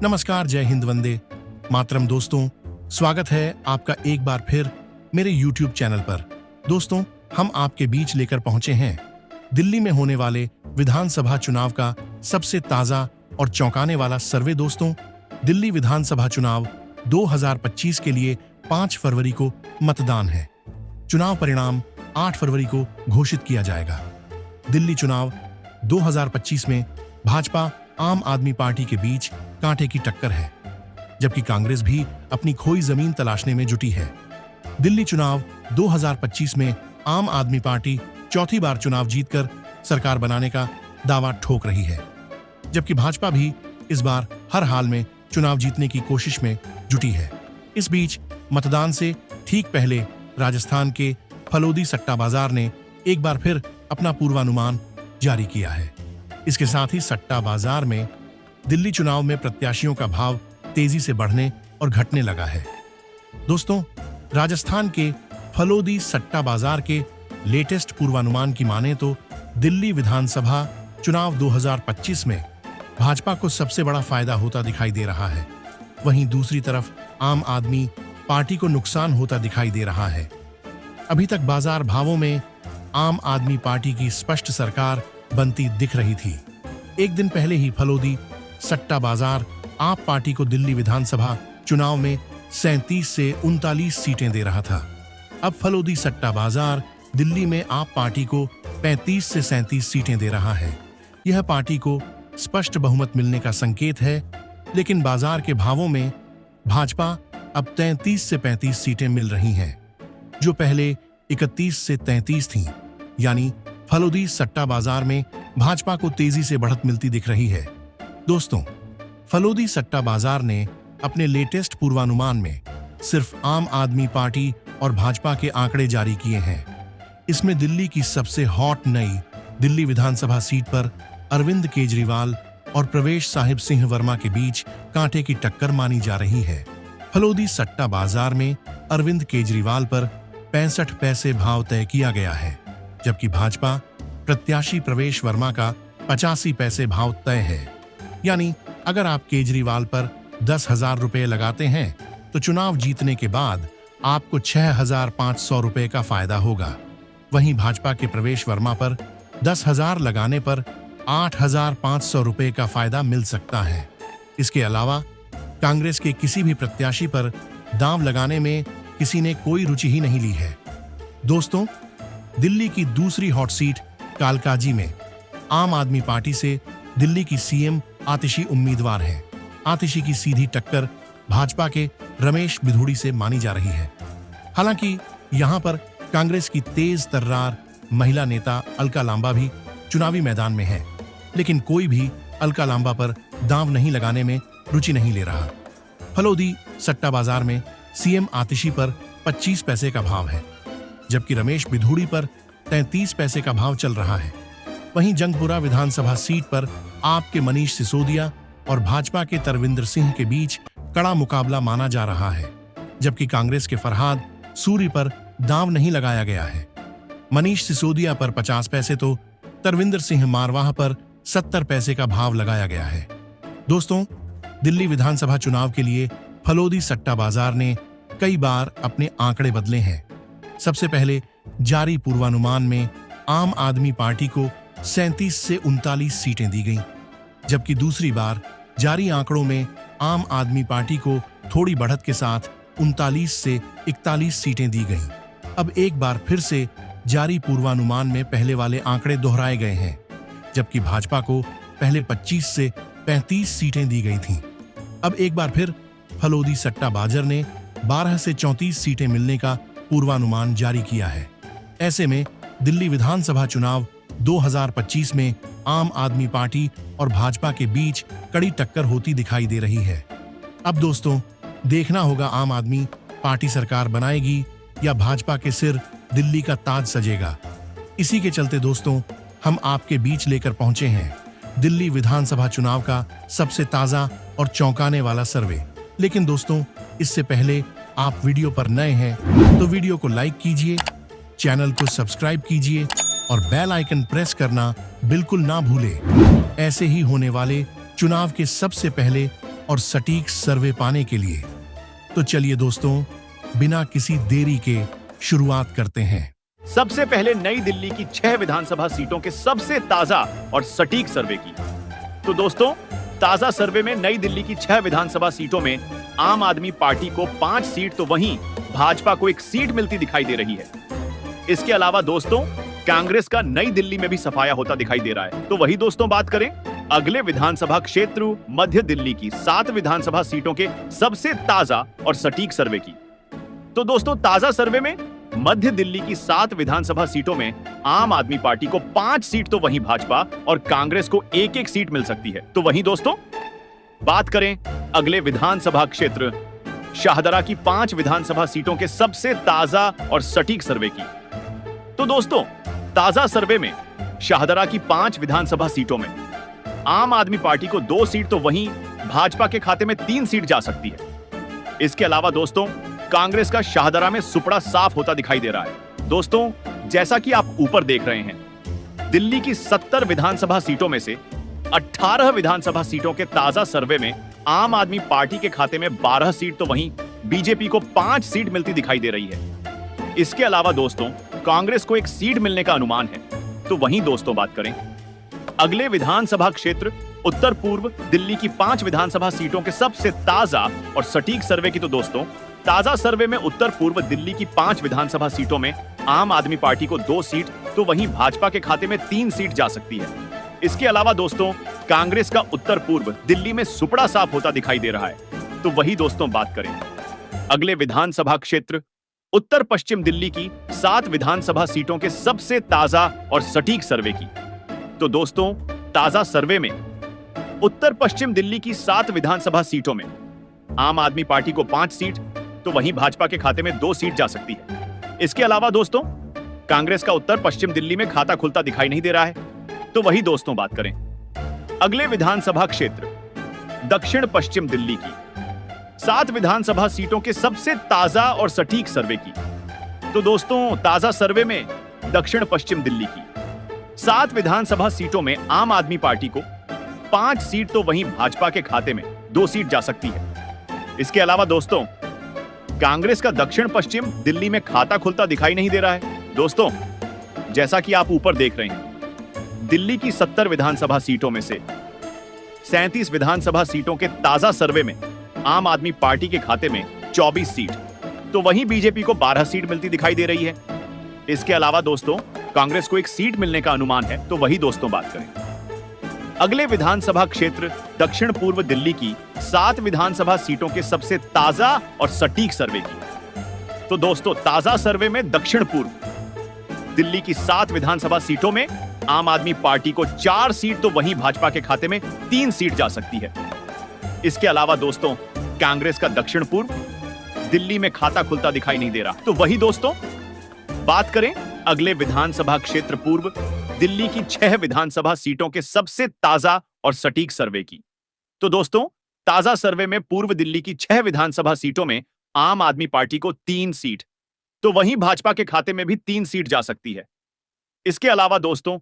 नमस्कार, जय हिंद, वंदे मातरम। दोस्तों, स्वागत है आपका एक बार फिर मेरे YouTube चैनल पर। दोस्तों, हम आपके बीच लेकर पहुंचे हैं दिल्ली में होने वाले विधानसभा चुनाव का सबसे ताजा और चौंकाने वाला सर्वे। दोस्तों, दिल्ली विधानसभा चुनाव 2025 के लिए 5 फरवरी को मतदान है। चुनाव परिणाम 8 फरवरी को घोषित किया जाएगा। दिल्ली चुनाव 2025 में भाजपा आम आदमी पार्टी के बीच कांटे की टक्कर है, जबकि कांग्रेस भी अपनी खोई जमीन तलाशने में जुटी है। दिल्ली चुनाव 2025 में आम आदमी पार्टी चौथी बार चुनाव जीतकर सरकार बनाने का दावा ठोक रही है, जबकि भाजपा भी इस बार हर हाल में चुनाव जीतने की कोशिश में जुटी है। इस बीच मतदान से ठीक पहले राजस्थान के फलोदी सट्टा बाजार ने एक बार फिर अपना पूर्वानुमान जारी किया है। इसके साथ ही सट्टा बाजार में दिल्ली चुनाव में प्रत्याशियों का भाव तेजी से बढ़ने और घटने लगा है। दोस्तों, राजस्थान के फलोदी सट्टा बाजार के लेटेस्ट पूर्वानुमान की माने तो दिल्ली विधानसभा चुनाव 2025 में भाजपा को सबसे बड़ा फायदा होता दिखाई दे रहा है। वहीं दूसरी तरफ आम आदमी पार्टी को नुकसान होता दिखाई दे रहा है। अभी तक बाजार भावों में आम आदमी पार्टी की स्पष्ट सरकार बनती दिख रही थी। एक दिन पहले ही फलोदी सट्टा बाजार आप पार्टी को दिल्ली विधानसभा चुनाव में 37 से 39 सीटें दे रहा था। अब फलोदी सट्टा बाजार दिल्ली में आप पार्टी को 35 से 37 सीटें दे रहा है। यह पार्टी को स्पष्ट बहुमत मिलने का संकेत है, लेकिन बाजार के भावों में भाजपा अब 33 से 35 सीटें मिल रही हैं, जो पहले 31 से 33 थीं। यानी फलोदी सट्टा बाजार में भाजपा को तेजी से बढ़त मिलती दिख रही है। दोस्तों, फलोदी सट्टा बाजार ने अपने लेटेस्ट पूर्वानुमान में सिर्फ आम आदमी पार्टी और भाजपा के आंकड़े जारी किए हैं। इसमें दिल्ली की सबसे हॉट नई दिल्ली विधानसभा सीट पर अरविंद केजरीवाल और प्रवेश साहिब सिंह वर्मा के बीच कांटे की टक्कर मानी जा रही है। फलोदी सट्टा बाजार में अरविंद केजरीवाल पर 65 पैसे भाव तय किया गया है, जबकि भाजपा प्रत्याशी प्रवेश वर्मा का 85 पैसे भाव तय है। यानी अगर आप केजरीवाल पर 10,000 रुपए लगाते हैं तो चुनाव जीतने के बाद आपको 6,500 रुपए का फायदा होगा। वहीं भाजपा के प्रवेश वर्मा पर 10,000 लगाने पर 8,500 रुपए का फायदा मिल सकता है। इसके अलावा कांग्रेस के किसी भी प्रत्याशी पर दांव लगाने में किसी ने कोई रुचि ही नहीं ली है। दोस्तों, दिल्ली की दूसरी हॉट सीट कालकाजी में आम आदमी पार्टी से दिल्ली की सीएम आतिशी उम्मीदवार हैं। आतिशी की सीधी टक्कर भाजपा के रमेश बिधूड़ी से मानी जा रही है। हालांकि यहां पर कांग्रेस की तेज तर्रार महिला नेता अलका लांबा भी चुनावी मैदान में है, लेकिन कोई भी अलका लांबा पर दांव नहीं लगाने में रुचि नहीं ले रहा। फलोदी सट्टा बाजार में सीएम आतिशी पर 25 पैसे का भाव है, जबकि रमेश बिधूड़ी पर 33 पैसे का भाव चल रहा है। वहीं जंगपुरा विधानसभा सीट पर आपके मनीष सिसोदिया और भाजपा के तरविंदर सिंह के बीच कड़ा मुकाबला माना जा रहा है, जबकि कांग्रेस के फरहाद सूरी पर दांव नहीं लगाया गया है। मनीष सिसोदिया पर 50 पैसे तो तरविंदर सिंह मारवाह पर 70 पैसे का भाव लगाया गया है। दोस्तों, दिल्ली विधानसभा चुनाव के लिए फलोदी सट्टा बाजार ने कई बार अपने आंकड़े बदले हैं। सबसे पहले जारी पूर्वानुमान में आम आदमी पार्टी को 37 से 39 सीटें दी गईं, जबकि दूसरी बार जारी आंकड़ों में आम आदमी पार्टी को थोड़ी बढ़त के साथ 39 से 41 सीटें दी गईं। अब एक बार फिर से जारी पूर्वानुमान में पहले वाले आंकड़े दोहराए गए हैं, जबकि भाजपा को पहले 25 से 35 सीटें दी गई थीं। अब एक बार फिर फलोदी सट्टा बाजार ने 12 से 34 सीटें मिलने का पूर्वानुमान जारी किया है। ऐसे में दिल्ली विधानसभा चुनाव 2025 में आम आदमी पार्टी और भाजपा के बीच कड़ी टक्कर होती दिखाई दे रही है। अब दोस्तों, देखना होगा आम आदमी पार्टी सरकार बनाएगी या भाजपा के सिर दिल्ली का ताज सजेगा। इसी के चलते दोस्तों, हम आपके बीच लेकर पहुंचे हैं दिल्ली विधानसभा चुनाव का सबसे ताजा और चौंकाने वाला सर्वे। लेकिन दोस्तों, इससे पहले आप वीडियो पर नए हैं तो वीडियो को लाइक कीजिए, चैनल को सब्सक्राइब कीजिए और बेल आइकन प्रेस करना बिल्कुल ना भूलें। ऐसे ही होने वाले चुनाव के सबसे पहले और सटीक सर्वे पाने के लिए। तो चलिए दोस्तों, बिना किसी देरी के शुरुआत करते हैं। सबसे पहले नई दिल्ली की 6 विधानसभा सीटों के सबसे ताजा और सटीक सर्वे की। तो दोस्तों, ताजा सर्वे में नई दिल्ली की 6 विधानसभा सीटों में आम आदमी पार्टी को 5 सीट तो वहीं भाजपा को 1 सीट मिलती दिखाई दे रही है। इसके अलावा दोस्तों, कांग्रेस का नई दिल्ली में भी सफाया होता दिखाई दे रहा है। तो वही दोस्तों बात करें अगले विधानसभा क्षेत्र मध्य दिल्ली की 7 विधानसभा सीटों के सबसे ताजा और सटीक सर्वे की। तो दोस्तों, ताजा सर्वे में मध्य दिल्ली की 7 विधानसभा सीटों में आम आदमी पार्टी को 5 सीट तो वहीं भाजपा और कांग्रेस को 1-1 सीट मिल सकती है। तो वहीं दोस्तों बात करें अगले विधानसभा क्षेत्र शाहदरा की 5 विधानसभा सीटों के सबसे ताजा और सटीक सर्वे की। तो दोस्तों, ताजा सर्वे में शाहदरा की 5 विधानसभा सीटों में आम आदमी पार्टी को 2 सीट तो वहीं भाजपा के खाते में 3 सीट जा सकती है। इसके अलावा दोस्तों, कांग्रेस का शाहदरा में सुपड़ा साफ होता दिखाई दे रहा है। दोस्तों, जैसा कि आप ऊपर देख रहे हैं, दिल्ली की 70 विधानसभा सीटों में से 18 विधानसभा सीटों के ताजा सर्वे में आम आदमी पार्टी के खाते में 12 सीट तो वहीं बीजेपी को 5 सीट मिलती दिखाई दे रही है। इसके अलावा दोस्तों, कांग्रेस को 1 सीट मिलने का अनुमान है। तो वहीं दोस्तों बात करें अगले विधानसभा क्षेत्र उत्तर पूर्व दिल्ली की 5 विधानसभा सीटों के सबसे ताजा और सटीक सर्वे की। तो दोस्तों, ताजा सर्वे में उत्तर पूर्व दिल्ली की 5 विधानसभा सीटों में आम आदमी पार्टी को 2 सीट तो वहीं भाजपा के खाते में 3 सीट जा सकती है। इसके अलावा दोस्तों, कांग्रेस का उत्तर पूर्व दिल्ली में सुपड़ा साफ होता दिखाई दे रहा है। तो वही दोस्तों बात करें अगले विधानसभा क्षेत्र उत्तर पश्चिम दिल्ली की 7 विधानसभा सीटों के सबसे ताजा और सटीक सर्वे की। तो दोस्तों, ताजा सर्वे में उत्तर पश्चिम दिल्ली की 7 विधानसभा सीटों में आम आदमी पार्टी को 5 सीट तो वहीं भाजपा के खाते में 2 सीट जा सकती है। इसके अलावा दोस्तों, कांग्रेस का उत्तर पश्चिम दिल्ली में खाता खुलता दिखाई नहीं दे रहा है। तो वही दोस्तों बात करें अगले विधानसभा क्षेत्र दक्षिण पश्चिम दिल्ली की 7 विधानसभा सीटों के सबसे ताजा और सटीक सर्वे की। तो दोस्तों, ताजा सर्वे में दक्षिण पश्चिम दिल्ली की 7 विधानसभा सीटों में आम आदमी पार्टी को 5 सीट तो वहीं भाजपा के खाते में 2 सीट जा सकती है। इसके अलावा दोस्तों, कांग्रेस का दक्षिण पश्चिम दिल्ली में खाता खुलता दिखाई नहीं दे रहा है। दोस्तों, जैसा कि आप ऊपर देख रहे हैं, दिल्ली की 70 विधानसभा सीटों में से 37 विधानसभा सीटों के ताजा सर्वे में आम आदमी पार्टी के खाते में 24 सीट तो वहीं बीजेपी को 12 सीट मिलती दिखाई दे रही है। इसके अलावा दोस्तों, कांग्रेस को 1 सीट मिलने का अनुमान है। तो वही दोस्तों बात करें अगले विधानसभा क्षेत्र दक्षिण पूर्व दिल्ली की 7 विधानसभा सीटों के सबसे ताजा और सटीक सर्वे की। तो दोस्तों, ताजा सर्वे में दक्षिण पूर्व दिल्ली की 7 विधानसभा सीटों में आम आदमी पार्टी को 4 सीट तो वहीं भाजपा के खाते में 3 सीट जा सकती है। इसके अलावा दोस्तों, कांग्रेस का दक्षिण पूर्व दिल्ली में खाता खुलता दिखाई नहीं दे रहा। तो वही दोस्तों बात करें अगले विधानसभा क्षेत्र पूर्व दिल्ली की 6 विधानसभा सीटों के सबसे ताजा और सटीक सर्वे की। तो दोस्तों, ताजा सर्वे में पूर्व दिल्ली की 6 विधानसभा सीटों में आम आदमी पार्टी को 3 सीट तो वहीं भाजपा के खाते में भी 3 सीट जा सकती है। इसके अलावा दोस्तों,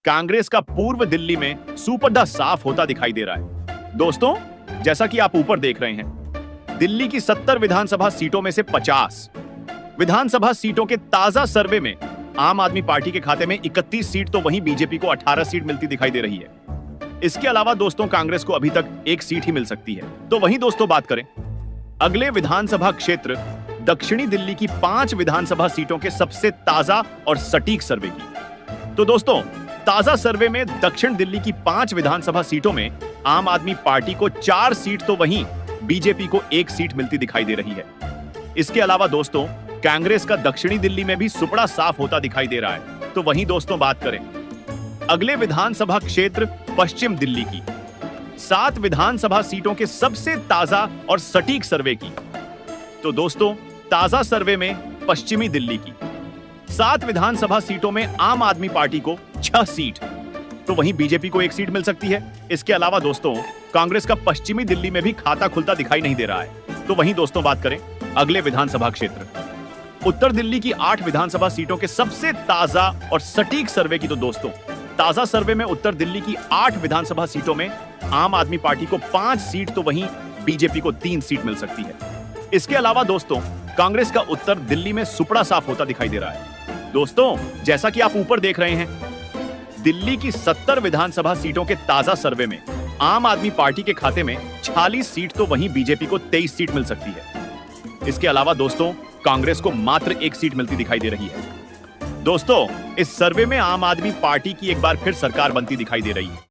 कांग्रेस का पूर्व दिल्ली में सुपड़ा साफ होता दिखाई दे रहा है। दोस्तों, जैसा कि आप ऊपर देख रहे हैं, दिल्ली की 70 विधानसभा सीटों में से 50 विधानसभा सीटों के ताजा सर्वे में आम आदमी पार्टी के खाते में 31 सीट तो वहीं बीजेपी को 18 सीट मिलती दिखाई दे रही है। इसके अलावा दोस्तों, कांग्रेस को अभी तक 1 सीट ही मिल सकती है। तो वहीं दोस्तों बात करें अगले विधानसभा क्षेत्र दक्षिणी दिल्ली की 5 विधानसभा सीटों के सबसे ताजा और सटीक सर्वे की। तो दोस्तों, ताजा सर्वे में दक्षिण दिल्ली की 5 विधानसभा सीटों में आम आदमी पार्टी को 4 सीट तो वहीं बीजेपी को 1 सीट मिलती दिखाई दे रही है। इसके अलावा दोस्तों, कांग्रेस का दक्षिणी दिल्ली में भी सुपड़ा साफ होता दिखाई दे रहा है। तो वहीं दोस्तों बात करें अगले विधानसभा क्षेत्र पश्चिम दिल्ली की 7 विधानसभा सीटों के सबसे ताजा और सटीक सर्वे की। तो दोस्तों, ताजा सर्वे में पश्चिमी दिल्ली की 7 विधानसभा सीटों में आम आदमी पार्टी को 6 सीट तो वहीं बीजेपी को 1 सीट मिल सकती है। इसके अलावा दोस्तों, कांग्रेस का पश्चिमी दिल्ली में भी खाता खुलता दिखाई नहीं दे रहा है। तो वहीं दोस्तों बात करें अगले विधानसभा क्षेत्र उत्तर दिल्ली की 8 विधानसभा सीटों के सबसे ताजा और सटीक सर्वे की। तो दोस्तों, ताजा सर्वे में उत्तर दिल्ली की 8 विधानसभा सीटों में आम आदमी पार्टी को 5 सीट तो वहीं बीजेपी को 3 सीट मिल सकती है। इसके अलावा दोस्तों, कांग्रेस का उत्तर दिल्ली में सुपड़ा साफ होता दिखाई दे रहा है। दोस्तों, जैसा कि आप ऊपर देख रहे हैं, दिल्ली की 70 विधानसभा सीटों के ताजा सर्वे में आम आदमी पार्टी के खाते में 46 सीट तो वहीं बीजेपी को 23 सीट मिल सकती है। इसके अलावा दोस्तों, कांग्रेस को मात्र 1 सीट मिलती दिखाई दे रही है। दोस्तों, इस सर्वे में आम आदमी पार्टी की एक बार फिर सरकार बनती दिखाई दे रही है।